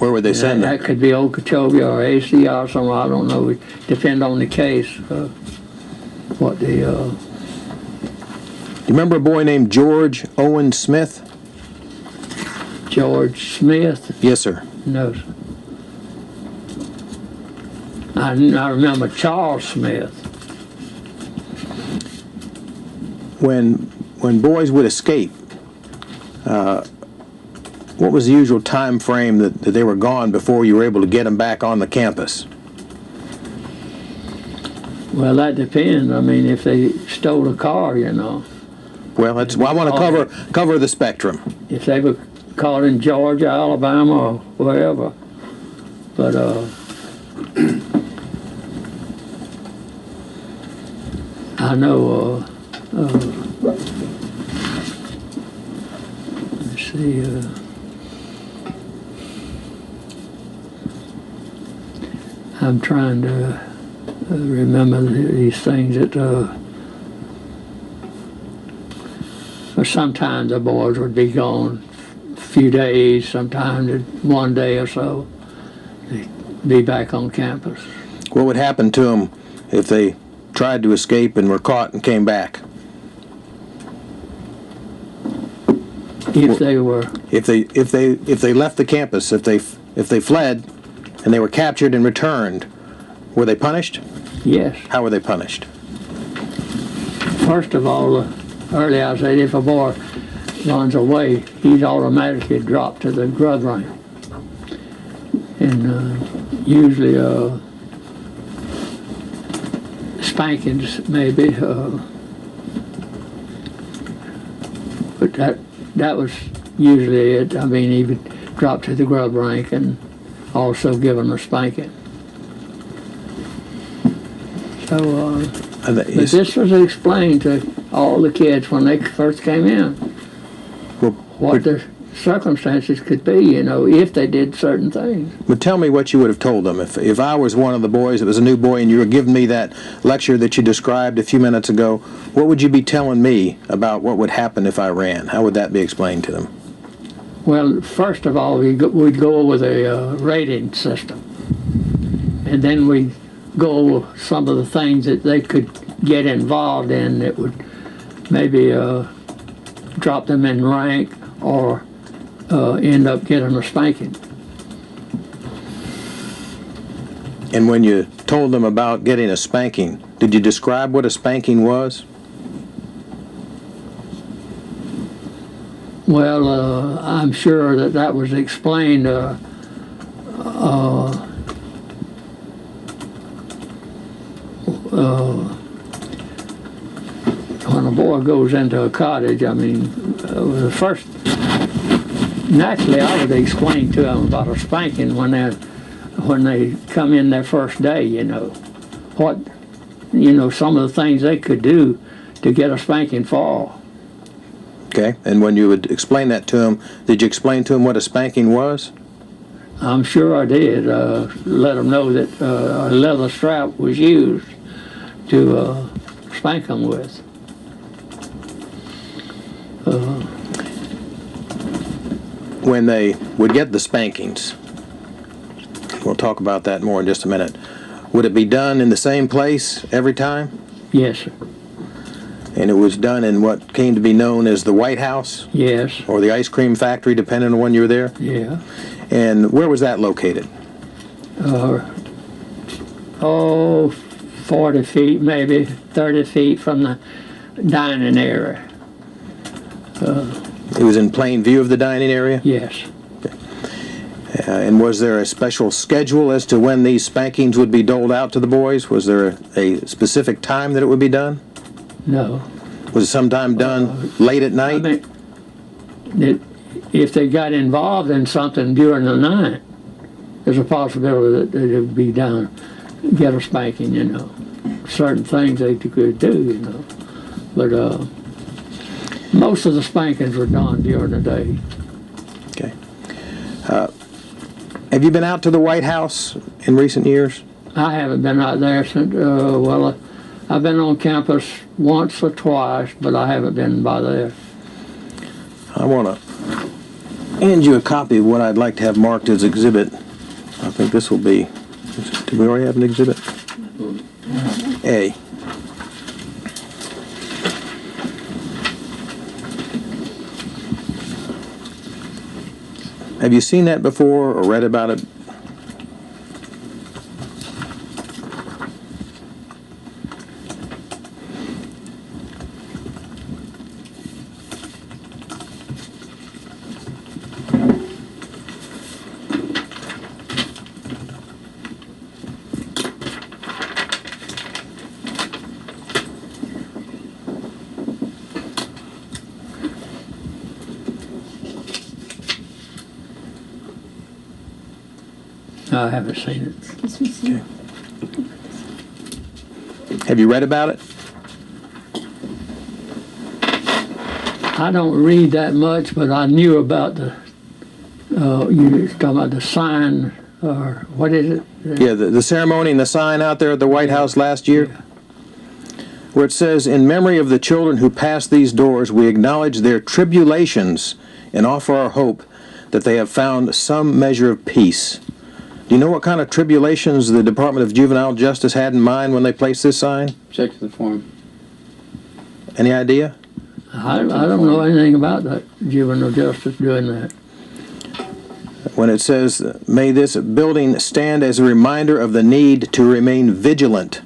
Where would they send them? That could be Okeechobee or ACR or somewhere, I don't know. It depend on the case, what the... Do you remember a boy named George Owen Smith? George Smith? Yes, sir. No, sir. I remember Charles Smith. When boys would escape, what was the usual time frame that they were gone before you were able to get them back on the campus? Well, that depends. I mean, if they stole a car, you know. Well, I want to cover the spectrum. If they were caught in Georgia, Alabama, or wherever. But, I know, let's see, I'm trying to remember these things that, sometimes the boys would be gone a few days, sometimes one day or so, they'd be back on campus. What would happen to them if they tried to escape and were caught and came back? If they were... If they left the campus, if they fled and they were captured and returned, were they punished? Yes. How were they punished? First of all, earlier I said if a boy runs away, he's automatically dropped to the grub rank. And usually spankings maybe, but that was usually it. I mean, he would drop to the grub rank and also give him a spanking. So, but this was explained to all the kids when they first came in, what the circumstances could be, you know, if they did certain things. But tell me what you would have told them. If I was one of the boys, it was a new boy, and you were giving me that lecture that you described a few minutes ago, what would you be telling me about what would happen if I ran? How would that be explained to them? Well, first of all, we'd go over the rating system, and then we'd go over some of the things that they could get involved in that would maybe drop them in rank or end up getting a spanking. And when you told them about getting a spanking, did you describe what a spanking was? Well, I'm sure that was explained when a boy goes into a cottage. I mean, the first, naturally I would explain to them about a spanking when they come in their first day, you know. What, you know, some of the things they could do to get a spanking for. Okay, and when you would explain that to them, did you explain to them what a spanking was? I'm sure I did. Let them know that a leather strap was used to spank them with. When they would get the spankings, we'll talk about that more in just a minute, would it be done in the same place every time? Yes, sir. And it was done in what came to be known as the White House? Yes. Or the ice cream factory, depending on when you were there? Yeah. And where was that located? 40 feet, maybe 30 feet from the dining area. It was in plain view of the dining area? Yes. Okay. And was there a special schedule as to when these spankings would be doled out to the boys? Was there a specific time that it would be done? No. Was it sometime done late at night? I mean, if they got involved in something during the night, there's a possibility that it would be done, get a spanking, you know. Certain things they could do, you know. But most of the spankings were done during the day. Okay. Have you been out to the White House in recent years? I haven't been out there since, well, I've been on campus once or twice, but I haven't been by there. I want to hand you a copy of what I'd like to have marked as exhibit. I think this will be, do we already have an exhibit? A. Have you seen that before or read about it? I haven't seen it. Have you read about it? I don't read that much, but I knew about the, you talking about the sign, or what is it? Yeah, the ceremony and the sign out there at the White House last year, where it says, "In memory of the children who passed these doors, we acknowledge their tribulations and offer our hope that they have found some measure of peace." Do you know what kind of tribulations the Department of Juvenile Justice had in mind when they placed this sign? Check the form. Any idea? I don't know anything about that, juvenile justice doing that. When it says, "May this building stand as a reminder of the need to remain vigilant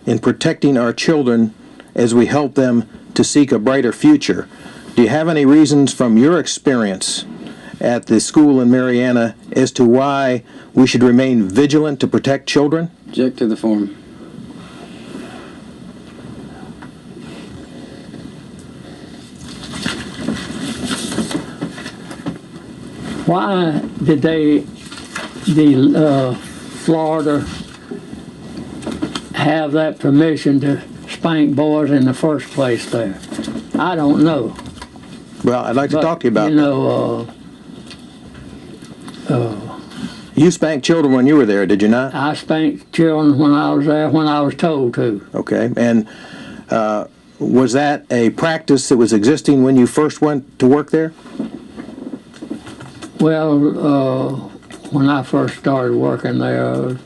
in protecting our children as we help them to seek a brighter future." Do you have any reasons from your experience at the school in Marianna as to why we should remain vigilant to protect children? Object to the form. Why did Florida have that permission to spank boys in the first place there? I don't know. Well, I'd like to But, talk to you about you that. know, You spanked children when you were there, did you not? I spanked children when I was there, when I was told to. Okay, and was that a practice that was existing when you first went to work there? Well, when I first started working there,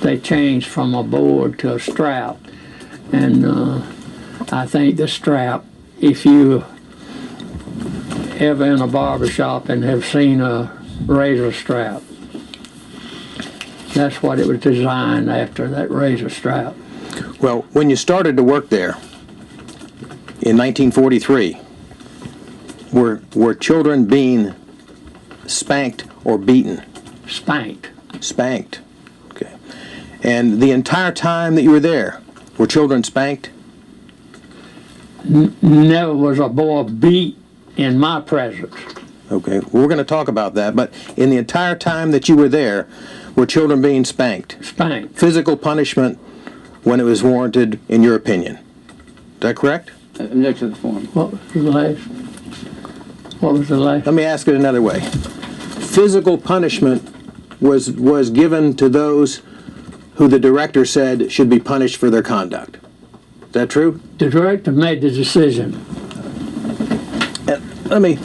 they changed from a board to a strap. And I think the strap, if you ever in a barber shop and have seen a razor strap, that's what it was designed after, that razor strap. Well, when you started to work there in 1943, were children being spanked or beaten? Spanked. Spanked. Okay. And the entire time that you were there, were children spanked? Never was a boy beat in my presence. Okay, we're going to talk about that, but in the entire time that you were there, were children being spanked? Spanked. Physical punishment when it was warranted, in your opinion. Is that correct? Object to the form. What was the last? What was the last? Let me ask it another way. Physical punishment was given to those who the director said should be punished for their conduct. Is that true? The director made the decision. Let me